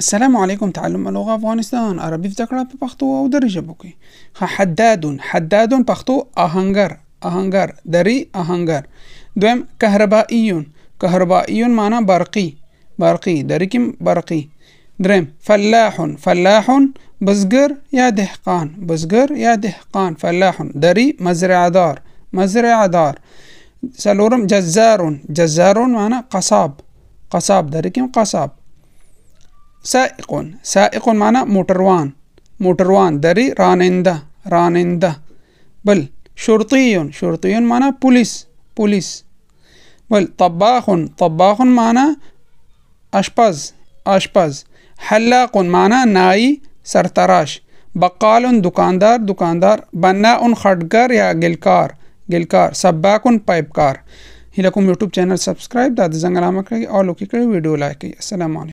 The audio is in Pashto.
السلام علیکم. تعلم لغه افغانستان عربي زده کړه په پښتو او دري ژبو کې. حدادون پښتو آهنګر دري آهنګر. دویم کهربائیون معنا برقی دري کې برقی. دریم فلاح بزګر یا دهقان فلاح دري مزرعدار. څلورم جزارون معنا قصاب دري کې قصاب. سائق معنا موټروان دري راننده. بل شرطیون معنا پولیس. بل طباخ معنا آشپز. حلاق معنا نائی سرتراش. بقال دکاندار. بناء خټګر یا ګلکار. سباک پایپکار. هیله کوم یوټیوب چینل سبسکرایب د زنګ علامه کړئ او لوکي کړئ ویډیو لایک کړئ. السلام علیکم.